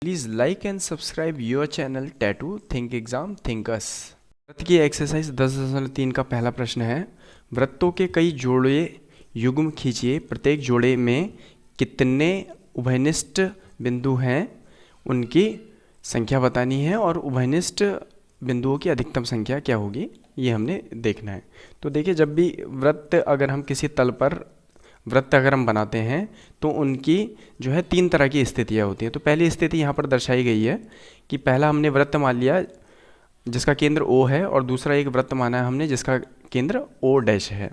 Please like and subscribe your channel tattoo think exam thinks. वृत्त की exercise 10.3 का पहला प्रश्न है, वृत्तों के कई जोड़े युग्म खींचिए, प्रत्येक जोड़े में कितने उभयनिष्ठ बिंदु हैं, उनकी संख्या बतानी है और उभयनिष्ठ बिंदुओं की अधिकतम संख्या क्या होगी ये हमने देखना है। तो देखिए, जब भी वृत्त अगर हम किसी तल पर वृत्त अगर हम बनाते हैं तो उनकी जो है 3 तरह की स्थितियाँ होती हैं। तो पहली स्थिति यहाँ पर दर्शाई गई है कि पहला हमने वृत्त मान लिया जिसका केंद्र O है और दूसरा एक वृत्त माना है हमने जिसका केंद्र O डैश है।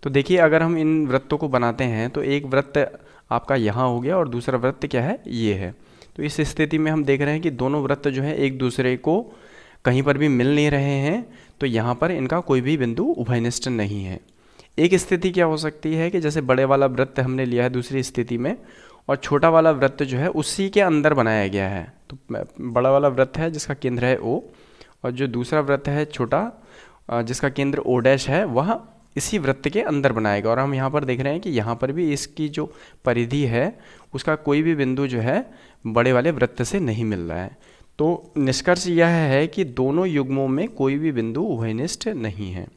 तो देखिए, अगर हम इन वृत्तों को बनाते हैं तो एक वृत्त आपका यहाँ हो गया और दूसरा वृत्त क्या है, ये है। तो इस स्थिति में हम देख रहे हैं कि दोनों वृत्त जो है एक दूसरे को कहीं पर भी मिल नहीं रहे हैं, तो यहाँ पर इनका कोई भी बिंदु उभयनिष्ठ नहीं है। एक स्थिति क्या हो सकती है कि जैसे बड़े वाला वृत्त हमने लिया है दूसरी स्थिति में और छोटा वाला वृत्त जो है उसी के अंदर बनाया गया है। तो बड़ा वाला वृत्त है जिसका केंद्र है O और जो दूसरा वृत्त है छोटा जिसका केंद्र O डैश है वह इसी वृत्त के अंदर बनाएगा। और हम यहाँ पर देख रहे हैं कि यहाँ पर भी इसकी जो परिधि है उसका कोई भी बिंदु जो है बड़े वाले वृत्त से नहीं मिल रहा है। तो निष्कर्ष यह है कि दोनों युग्मों में कोई भी बिंदु उभयनिष्ठ नहीं है।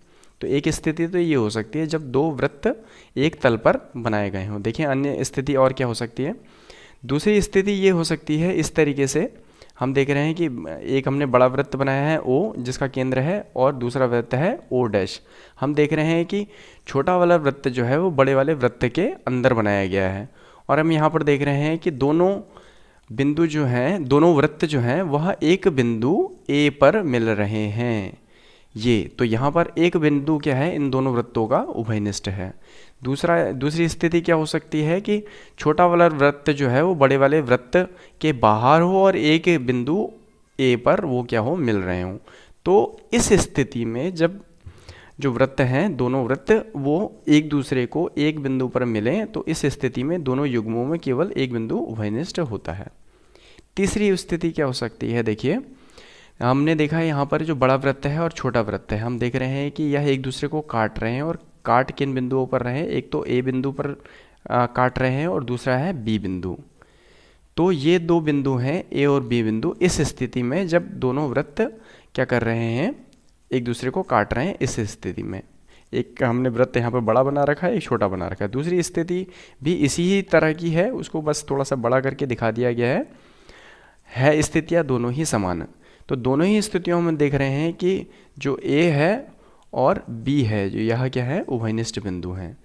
तो एक स्थिति तो ये हो सकती है जब दो वृत्त एक तल पर बनाए गए हों। देखिए, अन्य स्थिति और क्या हो सकती है। दूसरी स्थिति ये हो सकती है, इस तरीके से हम देख रहे हैं कि एक हमने बड़ा वृत्त बनाया है O जिसका केंद्र है और दूसरा वृत्त है O डैश। हम देख रहे हैं कि छोटा वाला वृत्त जो है वो बड़े वाले वृत्त के अंदर बनाया गया है और हम यहाँ पर देख रहे हैं कि दोनों बिंदु जो हैं, दोनों वृत्त जो हैं वह एक बिंदु A पर मिल रहे हैं। ये तो यहाँ पर एक बिंदु क्या है, इन दोनों वृत्तों का उभयनिष्ठ है। दूसरी स्थिति क्या हो सकती है कि छोटा वाला वृत्त जो है वो बड़े वाले वृत्त के बाहर हो और एक बिंदु A पर वो क्या हो, मिल रहे हों। तो इस स्थिति में जब जो वृत्त हैं, दोनों वृत्त वो एक दूसरे को एक बिंदु पर मिलें तो इस स्थिति में दोनों युग्मों में केवल एक बिंदु उभयनिष्ठ होता है। तीसरी स्थिति क्या हो सकती है, देखिए हमने देखा है यहाँ पर जो बड़ा वृत्त है और छोटा वृत्त है, हम देख रहे हैं कि यह एक दूसरे को काट रहे हैं और काट किन बिंदुओं पर रहे हैं, एक तो A बिंदु पर काट रहे हैं और दूसरा है B बिंदु। तो ये दो बिंदु हैं A और B बिंदु। इस स्थिति में जब दोनों वृत्त क्या कर रहे हैं, एक दूसरे को काट रहे हैं, इस स्थिति में एक हमने वृत्त यहाँ पर बड़ा बना रखा है, एक छोटा बना रखा है। दूसरी स्थिति भी इसी ही तरह की है, उसको बस थोड़ा सा बड़ा करके दिखा दिया गया है स्थितियाँ दोनों ही समान। तो दोनों ही स्थितियों में देख रहे हैं कि जो A है और B है, जो यह क्या है, उभयनिष्ठ बिंदु हैं।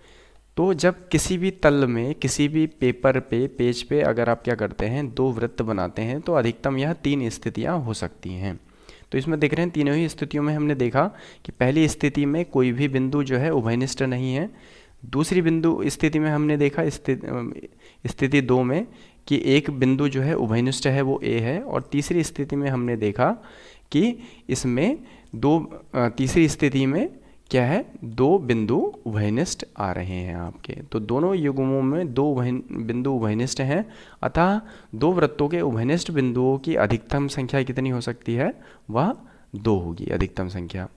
तो जब किसी भी तल में, किसी भी पेपर पे, पेज पे अगर आप क्या करते हैं, दो वृत्त बनाते हैं तो अधिकतम यह 3 स्थितियां हो सकती हैं। तो इसमें देख रहे हैं तीनों ही स्थितियों में हमने देखा कि पहली स्थिति में कोई भी बिंदु जो है उभयनिष्ठ नहीं है। दूसरी बिंदु स्थिति में हमने देखा स्थिति 2 में कि एक बिंदु जो है उभयनिष्ठ है वो A है। और तीसरी स्थिति में हमने देखा कि इसमें तीसरी स्थिति में क्या है, 2 बिंदु उभयनिष्ठ आ रहे हैं आपके। तो दोनों युग्मों में 2 बिंदु उभयनिष्ठ हैं, अतः 2 वृत्तों के उभयनिष्ठ बिंदुओं की अधिकतम संख्या कितनी हो सकती है, वह 2 होगी अधिकतम संख्या।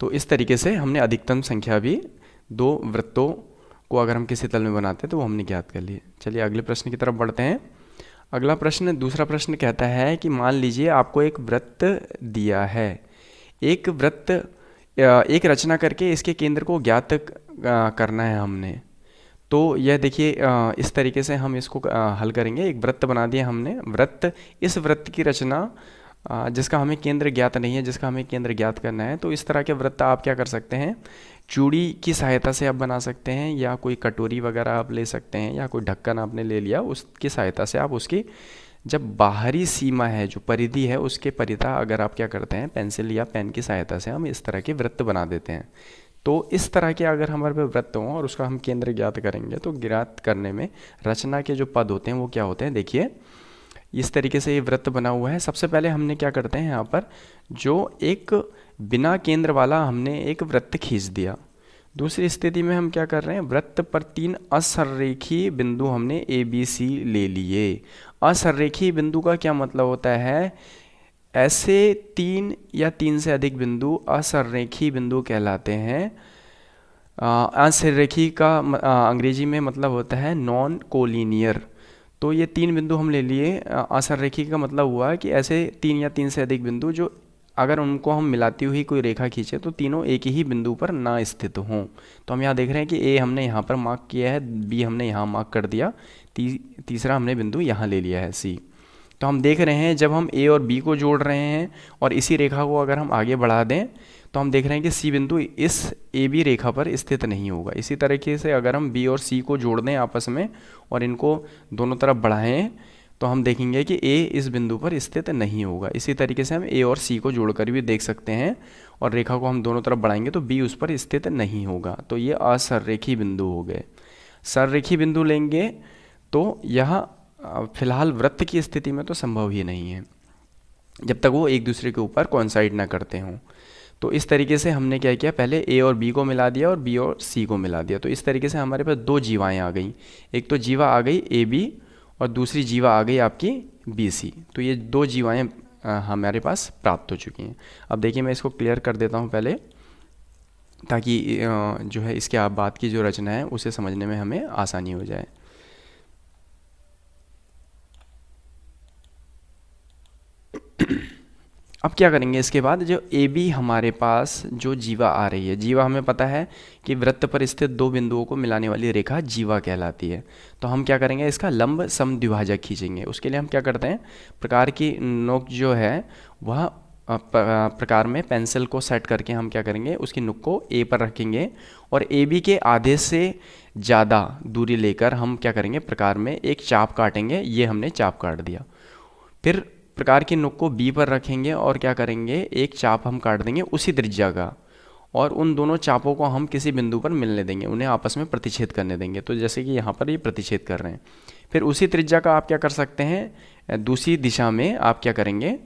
तो इस तरीके से हमने अधिकतम संख्या भी 2 वृत्तों को अगर हम किसी तल में बनाते हैं तो वो हमने ज्ञात कर लिए। चलिए अगले प्रश्न की तरफ बढ़ते हैं। अगला प्रश्न, दूसरा प्रश्न कहता है कि मान लीजिए आपको एक वृत्त दिया है, एक रचना करके इसके केंद्र को ज्ञात करना है हमने। तो यह देखिए इस तरीके से हम इसको हल करेंगे। एक वृत्त बना दिया हमने, इस वृत्त की रचना जिसका हमें केंद्र ज्ञात नहीं है, जिसका हमें केंद्र ज्ञात करना है। तो इस तरह के वृत्त आप क्या कर सकते हैं, चूड़ी की सहायता से आप बना सकते हैं, या कोई कटोरी वगैरह आप ले सकते हैं, या कोई ढक्कन आपने ले लिया, उसकी सहायता से आप उसकी जब बाहरी सीमा है, जो परिधि है, उसके परिधा अगर आप क्या करते हैं, पेंसिल या पेन की सहायता से हम इस तरह के वृत्त बना देते हैं। तो इस तरह के अगर हमारे पे वृत्त हों और उसका हम केंद्र ज्ञात करेंगे तो ज्ञात करने में रचना के जो पद होते हैं वो क्या होते हैं। देखिए इस तरीके से ये वृत्त बना हुआ है। सबसे पहले हमने क्या करते हैं, यहाँ पर जो एक बिना केंद्र वाला हमने एक वृत्त खींच दिया। दूसरी स्थिति में हम क्या कर रहे हैं, वृत्त पर 3 असररेखी बिंदु हमने ABC ले लिए। असररेखी बिंदु का क्या मतलब होता है, ऐसे 3 या 3 से अधिक बिंदु असररेखी बिंदु कहलाते हैं। असररेखी का अंग्रेजी में मतलब होता है नॉन कोलिनियर। तो ये 3 बिंदु हम ले लिए। असंरेखी का मतलब हुआ कि ऐसे 3 या 3 से अधिक बिंदु जो अगर उनको हम मिलाती हुई कोई रेखा खींचे तो तीनों एक ही बिंदु पर ना स्थित हों। तो हम यहाँ देख रहे हैं कि ए हमने यहाँ पर मार्क किया है, बी हमने यहाँ मार्क कर दिया, तीसरा हमने बिंदु यहाँ ले लिया है सी। तो हम देख रहे हैं जब हम ए और बी को जोड़ रहे हैं और इसी रेखा को अगर हम आगे बढ़ा दें तो हम देख रहे हैं कि सी बिंदु इस ए बी रेखा पर स्थित नहीं होगा। इसी तरीके से अगर हम बी और सी को जोड़ दें आपस में और इनको दोनों तरफ बढ़ाएं तो हम देखेंगे कि ए इस बिंदु पर स्थित नहीं होगा। इसी तरीके से हम ए और सी को जोड़कर भी देख सकते हैं और रेखा को हम दोनों तरफ बढ़ाएंगे तो बी उस पर स्थित नहीं होगा। तो ये असंरेखी बिंदु हो गए। संरेखी बिंदु लेंगे तो यह फिलहाल वृत्त की स्थिति में तो संभव ही नहीं है जब तक वो एक दूसरे के ऊपर कोइंसाइड ना करते हों। तो इस तरीके से हमने क्या किया, पहले ए और बी को मिला दिया और बी और सी को मिला दिया। तो इस तरीके से हमारे पास 2 जीवाएँ आ गई, एक तो जीवा आ गई ए बी और दूसरी जीवा आ गई आपकी बी सी। तो ये 2 जीवाएँ हमारे पास प्राप्त हो चुकी हैं। अब देखिए मैं इसको क्लियर कर देता हूँ पहले, ताकि जो है इसके आप बाद की जो रचना है उसे समझने में हमें आसानी हो जाए। अब क्या करेंगे, इसके बाद जो ए बी हमारे पास जो जीवा आ रही है, जीवा हमें पता है कि वृत्त पर स्थित 2 बिंदुओं को मिलाने वाली रेखा जीवा कहलाती है। तो हम क्या करेंगे, इसका लंब समद्विभाजक खींचेंगे। उसके लिए हम क्या करते हैं, प्रकार की नोक जो है वह प्रकार में पेंसिल को सेट करके हम क्या करेंगे, उसकी नुक को ए पर रखेंगे और ए बी के आधे से ज़्यादा दूरी लेकर हम क्या करेंगे, प्रकार में एक चाप काटेंगे। ये हमने चाप काट दिया। फिर प्रकार की नुक को बी पर रखेंगे और क्या करेंगे, एक चाप हम काट देंगे उसी त्रिज्या का और उन दोनों चापों को हम किसी बिंदु पर मिलने देंगे, उन्हें आपस में प्रतिच्छेद करने देंगे। तो जैसे कि यहाँ पर ये प्रतिच्छेद कर रहे हैं। फिर उसी त्रिज्या का आप क्या कर सकते हैं, दूसरी दिशा में आप क्या करेंगे,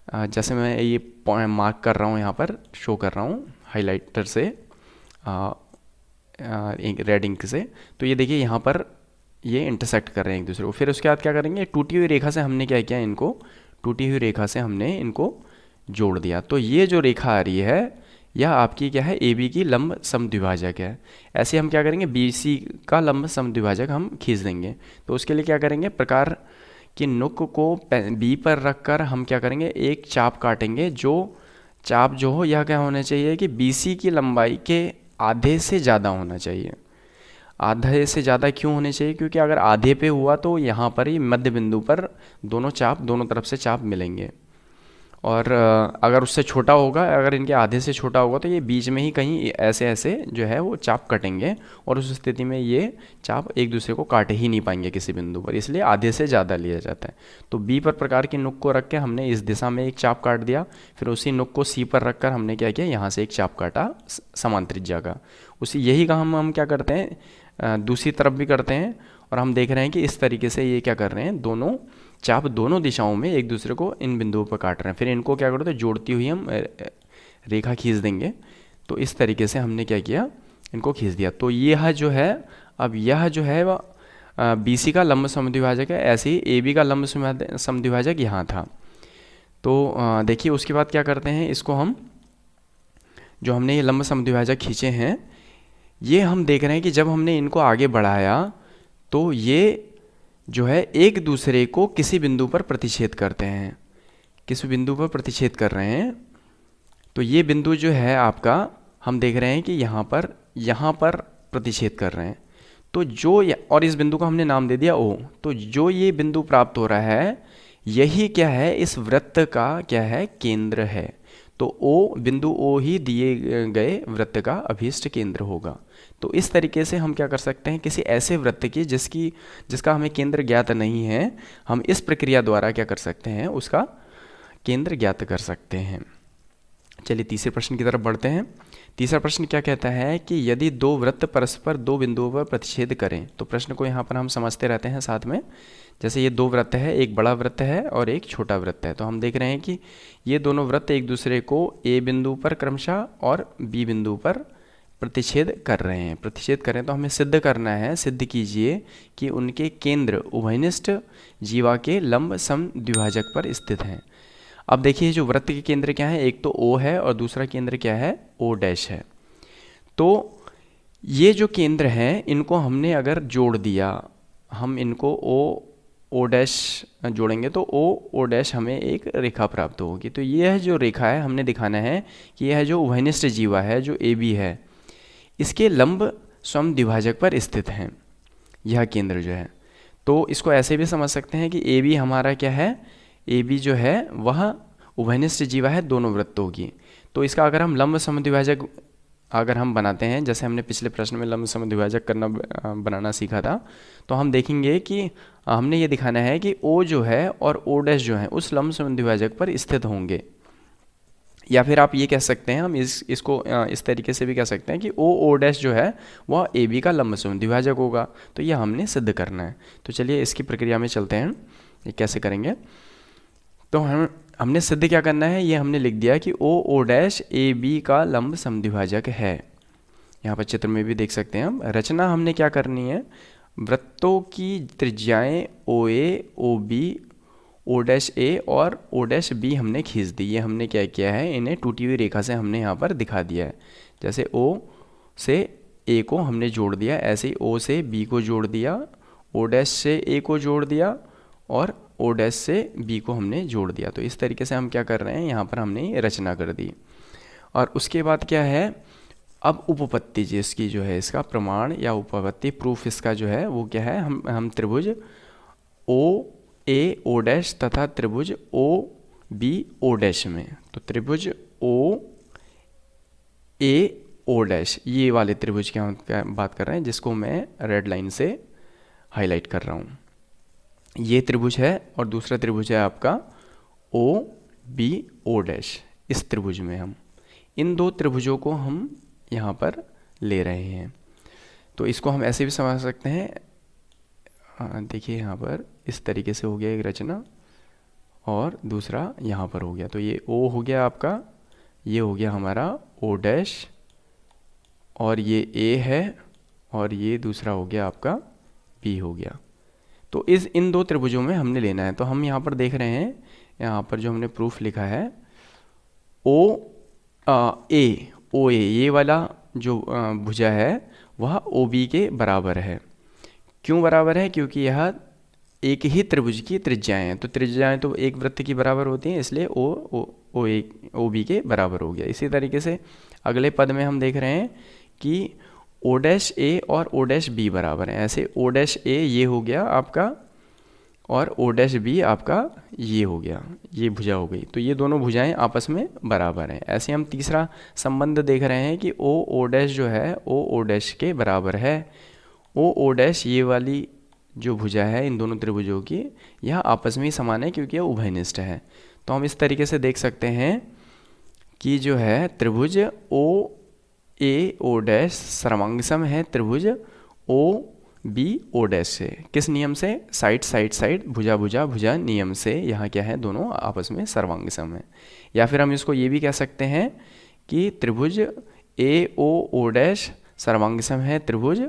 जैसे मैं ये मार्क कर रहा हूँ, यहाँ पर शो कर रहा हूँ हाइलाइटर से, रेड इंक से। तो ये देखिए यहाँ पर ये इंटरसेक्ट कर रहे हैं एक दूसरे को। फिर उसके बाद क्या करेंगे, टूटी हुई रेखा से हमने क्या किया, इनको टूटी हुई रेखा से हमने इनको जोड़ दिया। तो ये जो रेखा आ रही है यह आपकी क्या है, ए बी की लंब समद्विभाजक है। ऐसे हम क्या करेंगे, बी सी का लंब समद्विभाजक हम खींच देंगे। तो उसके लिए क्या करेंगे, प्रकार की नुक को बी पर रखकर हम क्या करेंगे, एक चाप काटेंगे। जो चाप जो हो यह क्या होना चाहिए कि बी सी की लंबाई के आधे से ज़्यादा होना चाहिए। आधे से ज़्यादा क्यों होने चाहिए, क्योंकि अगर आधे पे हुआ तो यहाँ पर ही मध्य बिंदु पर दोनों चाप दोनों तरफ से चाप मिलेंगे। और अगर उससे छोटा होगा, अगर इनके आधे से छोटा होगा तो ये बीच में ही कहीं ऐसे ऐसे जो है वो चाप कटेंगे और उस स्थिति में ये चाप एक दूसरे को काट ही नहीं पाएंगे किसी बिंदु पर, इसलिए आधे से ज़्यादा लिया जाता है। तो बी पर प्रकार की नुक को रख के हमने इस दिशा में एक चाप काट दिया। फिर उसी नुक को सी पर रख कर हमने क्या किया, यहाँ से एक चाप काटा समान त्रिज्या का। उसी यही काम हम क्या करते हैं, दूसरी तरफ भी करते हैं। और हम देख रहे हैं कि इस तरीके से ये क्या कर रहे हैं, दोनों चाप दोनों दिशाओं में एक दूसरे को इन बिंदुओं पर काट रहे हैं। फिर इनको क्या करो, तो जोड़ती हुई हम रेखा खींच देंगे। तो इस तरीके से हमने क्या किया, इनको खींच दिया। तो यह जो है, अब यह जो है वह बी सी का लंब समद्विभाजक है। ऐसे ही ए बी का लंब समद्विभाजक यहाँ था। तो देखिए उसके बाद क्या करते हैं, इसको हम जो हमने ये लंब समद्विभाजक खींचे हैं, ये हम देख रहे हैं कि जब हमने इनको आगे बढ़ाया तो ये जो है एक दूसरे को किसी बिंदु पर प्रतिच्छेद करते हैं, किसी बिंदु पर प्रतिच्छेद कर रहे हैं। तो ये बिंदु जो है आपका, हम देख रहे हैं कि यहाँ पर प्रतिच्छेद कर रहे हैं। तो जो और इस बिंदु को हमने नाम दे दिया ओ। तो जो ये बिंदु प्राप्त हो रहा है यही क्या है, इस वृत्त का क्या है, केंद्र है। तो ओ बिंदु ओ ही दिए गए वृत्त का अभीष्ट केंद्र होगा। तो इस तरीके से हम क्या कर सकते हैं, किसी ऐसे वृत्त की जिसका हमें केंद्र ज्ञात नहीं है, हम इस प्रक्रिया द्वारा क्या कर सकते हैं, उसका केंद्र ज्ञात कर सकते हैं। चलिए तीसरे प्रश्न की तरफ बढ़ते हैं। तीसरा प्रश्न क्या कहता है कि यदि 2 वृत्त परस्पर 2 बिंदुओं पर प्रतिच्छेद करें। तो प्रश्न को यहाँ पर हम समझते रहते हैं साथ में। जैसे ये 2 वृत्त है, एक बड़ा वृत्त है और एक छोटा वृत्त है। तो हम देख रहे हैं कि ये दोनों वृत्त एक दूसरे को ए बिंदु पर क्रमशः और बी बिंदु पर प्रतिच्छेद कर रहे हैं। प्रतिच्छेद करें तो हमें सिद्ध करना है, सिद्ध कीजिए कि उनके केंद्र उभयनिष्ठ जीवा के लंब समद्विभाजक पर स्थित हैं। अब देखिए जो वृत्त के केंद्र क्या है, एक तो O है और दूसरा केंद्र क्या है, O' है। तो ये जो केंद्र हैं इनको हमने अगर जोड़ दिया हम इनको ओ डैश जोड़ेंगे तो ओ डैश हमें एक रेखा प्राप्त होगी। तो यह जो रेखा है हमने दिखाना है कि यह जो उभयनिष्ठ जीवा है जो ए बी है इसके लंब समद्विभाजक पर स्थित है यह केंद्र जो है। तो इसको ऐसे भी समझ सकते हैं कि ए बी हमारा क्या है, ए बी जो है वह उभयनिष्ठ जीवा है दोनों वृत्तों की। तो इसका अगर हम लंब समद्विभाजक अगर हम बनाते हैं, जैसे हमने पिछले प्रश्न में लंब समद्विभाजक करना बनाना सीखा था, तो हम देखेंगे कि हमने ये दिखाना है कि ओ जो है और ओ डैश जो है उस लंब समद्विभाजक पर स्थित होंगे। या फिर आप ये कह सकते हैं, हम इसको इस तरीके से भी कह सकते हैं कि ओ डैश जो है वह ए बी का लंब समद्विभाजक होगा। तो यह हमने सिद्ध करना है। तो चलिए इसकी प्रक्रिया में चलते हैं, ये कैसे करेंगे। तो हमने सिद्ध क्या करना है, ये हमने लिख दिया कि ओ डैश ए बी का लंब समद्विभाजक है। यहाँ पर चित्र में भी देख सकते हैं हम। रचना हमने क्या करनी है, वृत्तों की त्रिज्याएं ओ ए, ओ बी, ओ डैश ए और ओ डैश बी हमने खींच दी। ये हमने क्या किया है, इन्हें टूटी हुई रेखा से हमने यहाँ पर दिखा दिया है। जैसे ओ से ए को हमने जोड़ दिया, ऐसे ही ओ से बी को जोड़ दिया, ओ डैश से ए को जोड़ दिया और ओ डैश से बी को हमने जोड़ दिया। तो इस तरीके से हम क्या कर रहे हैं, यहाँ पर हमने ये रचना कर दी। और उसके बाद क्या है, अब उपपत्ति जिसकी जो है इसका प्रमाण या उपपत्ति प्रूफ इसका जो है वो क्या है, हम त्रिभुज ओ ए ओ डैश तथा त्रिभुज ओ बी ओ डैश में, तो त्रिभुज ओ ए ओ डैश ये वाले त्रिभुज की हम बात कर रहे हैं, जिसको मैं रेड लाइन से हाईलाइट कर रहा हूँ। ये त्रिभुज है और दूसरा त्रिभुज है आपका ओ बी ओ डैश। इस त्रिभुज में हम इन दो त्रिभुजों को हम यहाँ पर ले रहे हैं। तो इसको हम ऐसे भी समझ सकते हैं, देखिए यहाँ पर इस तरीके से हो गया एक रचना और दूसरा यहाँ पर हो गया। तो ये ओ हो गया आपका, ये हो गया हमारा ओ डैश और ये ए है और ये दूसरा हो गया आपका बी हो गया। तो इन दो त्रिभुजों में हमने लेना है। तो हम यहाँ पर देख रहे हैं, यहाँ पर जो हमने प्रूफ लिखा है ओ ए ये वाला जो भुजा है वह ओ बी के बराबर है। क्यों बराबर है, क्योंकि यह एक ही त्रिभुज की त्रिज्याएं हैं। तो त्रिज्याएं तो एक वृत्त की बराबर होती हैं, इसलिए ओ बी के बराबर हो गया। इसी तरीके से अगले पद में हम देख रहे हैं कि ओ डैश ए और ओ डैश बी बराबर हैं। ऐसे ओ डैश ए ये हो गया आपका और ओ डैश बी आपका ये हो गया, ये भुजा हो गई। तो ये दोनों भुजाएं आपस में बराबर हैं। ऐसे हम तीसरा संबंध देख रहे हैं कि ओ डैश जो है ओ डैश के बराबर है। ओ डैश ये वाली जो भुजा है इन दोनों त्रिभुजों की, यह आपस में ही समान है क्योंकि यह उभयनिष्ठ है। तो हम इस तरीके से देख सकते हैं कि जो है त्रिभुज ओ ए ओ डैश सर्वांगसम है त्रिभुज ओ बी ओ डैश से। किस नियम से, साइड भुजा भुजा भुजा नियम से। यहाँ क्या है, दोनों आपस में सर्वांगसम है। या फिर हम इसको ये भी कह सकते हैं कि त्रिभुज ए ओ डैश सर्वांगसम है त्रिभुज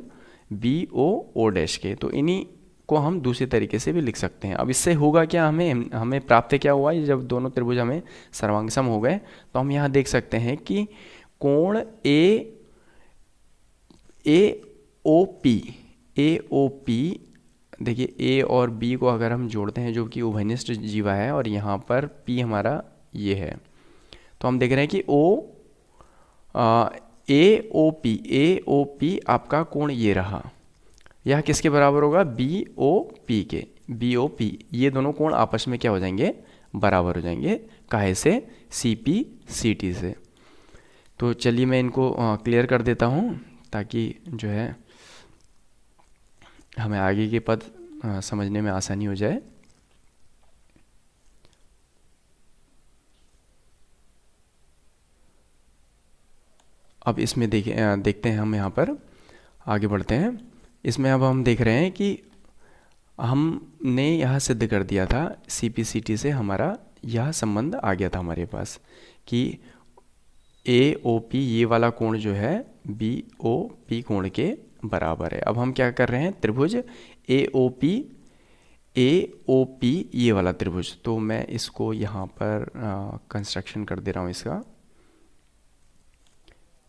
बी ओ डैश के। तो इन्हीं को हम दूसरे तरीके से भी लिख सकते हैं। अब इससे होगा क्या, हमें प्राप्त क्या हुआ, जब दोनों त्रिभुज हमें सर्वांगसम हो गए तो हम यहाँ देख सकते हैं कि कोण ए ओ पी, देखिए ए और बी को अगर हम जोड़ते हैं जो कि उभयनिष्ठ जीवा है और यहाँ पर पी हमारा ये है, तो हम देख रहे हैं कि ए ओ पी आपका कोण ये रहा, यह किसके बराबर होगा, बी ओ पी। ये दोनों कोण आपस में क्या हो जाएंगे, बराबर हो जाएंगे। काहे से, सी पी सी टी से। तो चलिए मैं इनको क्लियर कर देता हूँ ताकि जो है हमें आगे के पद समझने में आसानी हो जाए। अब इसमें देखते हैं, हम यहाँ पर आगे बढ़ते हैं। इसमें अब हम देख रहे हैं कि हमने यह सिद्ध कर दिया था सी पी सी टी से, हमारा यह संबंध आ गया था हमारे पास कि ए ओ पी ये वाला कोण जो है बी ओ पी कोण के बराबर है। अब हम क्या कर रहे हैं, त्रिभुज ए ओ पी ये वाला त्रिभुज, तो मैं इसको यहाँ पर कंस्ट्रक्शन कर दे रहा हूँ इसका,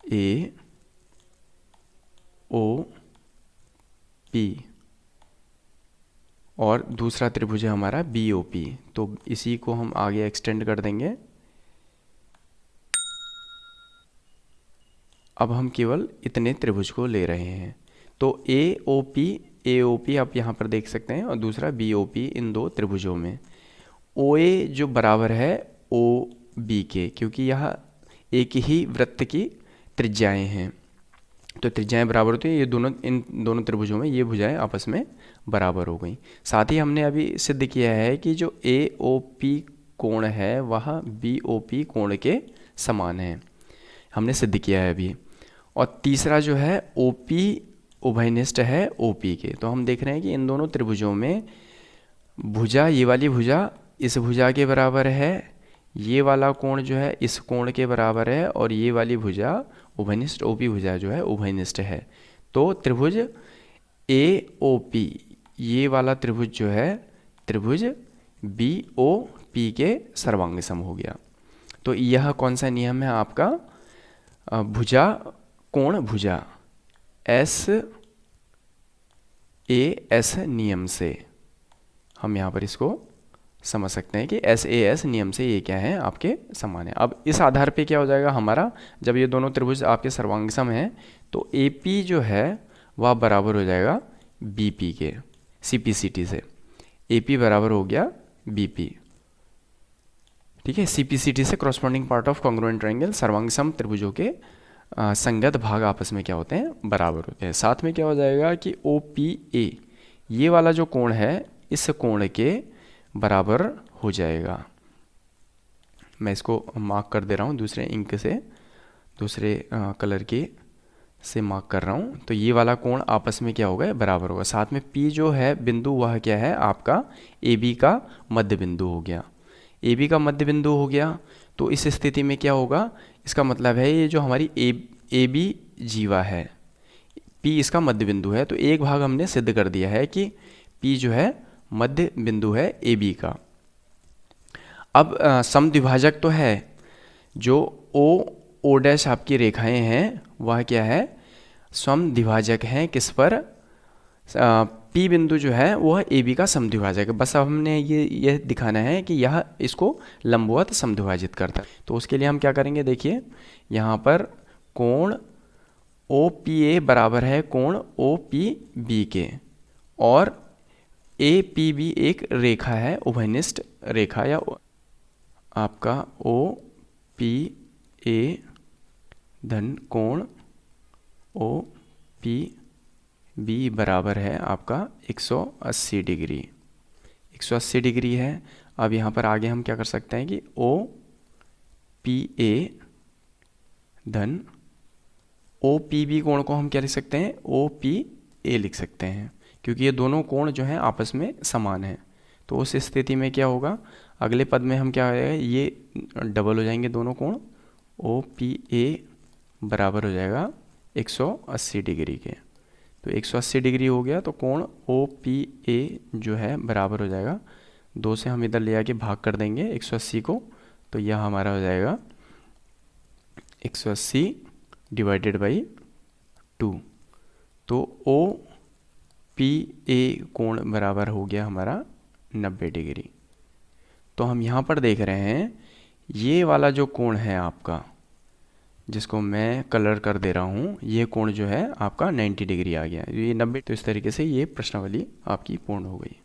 ए ओ पी और दूसरा त्रिभुज है हमारा BOP। तो इसी को हम आगे एक्सटेंड कर देंगे। अब हम केवल इतने त्रिभुज को ले रहे हैं। तो AOP आप यहाँ पर देख सकते हैं और दूसरा BOP, इन दो त्रिभुजों में OA जो बराबर है OB के, क्योंकि यह एक ही वृत्त की त्रिज्याएं हैं। तो त्रिज्याएं बराबर होती है, इन दोनों त्रिभुजों में ये भुजाएं आपस में बराबर हो गई। साथ ही हमने अभी सिद्ध किया है कि जो AOP कोण है वह BOP कोण के समान है, हमने सिद्ध किया है अभी। और तीसरा जो है OP उभयनिष्ठ है OP के। तो हम देख रहे हैं कि इन दोनों त्रिभुजों में भुजा, ये वाली भुजा इस भुजा के बराबर है, ये वाला कोण जो है इस कोण के बराबर है, और ये वाली भुजा उभयनिष्ठ OP भुजा जो है उभयनिष्ठ है। तो त्रिभुज AOP, ये वाला त्रिभुज जो है त्रिभुज BOP के सर्वांग सम हो गया। तो यह कौन सा नियम है आपका? भुजा कोण भुजा SAS नियम से हम यहाँ पर इसको समझ सकते हैं कि SAS नियम से ये क्या है, आपके समान है। अब इस आधार पे क्या हो जाएगा हमारा, जब ये दोनों त्रिभुज आपके सर्वांग सम हैं तो AP जो है वह बराबर हो जाएगा BP के, CPCT से। AP बराबर हो गया BP, ठीक है। CPCT से corresponding part of congruent triangle, सर्वांग सम त्रिभुजों के संगत भाग आपस में क्या होते हैं, बराबर होते हैं। साथ में क्या हो जाएगा कि OPA, ये वाला जो कोण है इस कोण के बराबर हो जाएगा। मैं इसको मार्क कर दे रहा हूँ दूसरे इंक से, दूसरे कलर के से मार्क कर रहा हूँ। तो ये वाला कोण आपस में क्या होगा, बराबर होगा। साथ में P जो है बिंदु, वह क्या है आपका AB का मध्य बिंदु हो गया। AB का मध्य बिंदु हो गया तो इस स्थिति में क्या होगा, इसका मतलब है ये जो हमारी AB जीवा है, P इसका मध्य बिंदु है। तो एक भाग हमने सिद्ध कर दिया है कि P जो है मध्य बिंदु है AB का। अब समद्विभाजक तो है, जो O' आपकी रेखाएं हैं वह क्या है, समद्विभाजक हैं किस पर, P बिंदु जो है वह AB का समद्विभाजक है। बस अब हमने ये दिखाना है कि यह इसको लंबवत समद्विभाजित करता है। तो उसके लिए हम क्या करेंगे, देखिए यहाँ पर कोण OPA बराबर है कोण OPB के, और APB एक रेखा है, उभयनिष्ठ रेखा, या आपका OPA धन कोण OPB बराबर है आपका 180 डिग्री, 180 डिग्री है। अब यहाँ पर आगे हम क्या कर सकते हैं कि OPA धन OPB कोण को हम क्या लिख सकते हैं, OPA लिख सकते हैं, क्योंकि ये दोनों कोण जो हैं आपस में समान हैं। तो उस स्थिति में क्या होगा, अगले पद में हम क्या है, ये डबल हो जाएंगे दोनों कोण, OPA बराबर हो जाएगा 180 डिग्री के। तो 180 डिग्री हो गया, तो कोण OPA जो है बराबर हो जाएगा 2 से हम इधर ले आके भाग कर देंगे 180 को, तो यह हमारा हो जाएगा 180 डिवाइडेड बाई 2। तो OPA कोण बराबर हो गया हमारा 90 डिग्री। तो हम यहाँ पर देख रहे हैं ये वाला जो कोण है आपका, जिसको मैं कलर कर दे रहा हूँ, ये कोण जो है आपका 90 डिग्री आ गया, ये 90। तो इस तरीके से ये प्रश्नावली आपकी पूर्ण हो गई।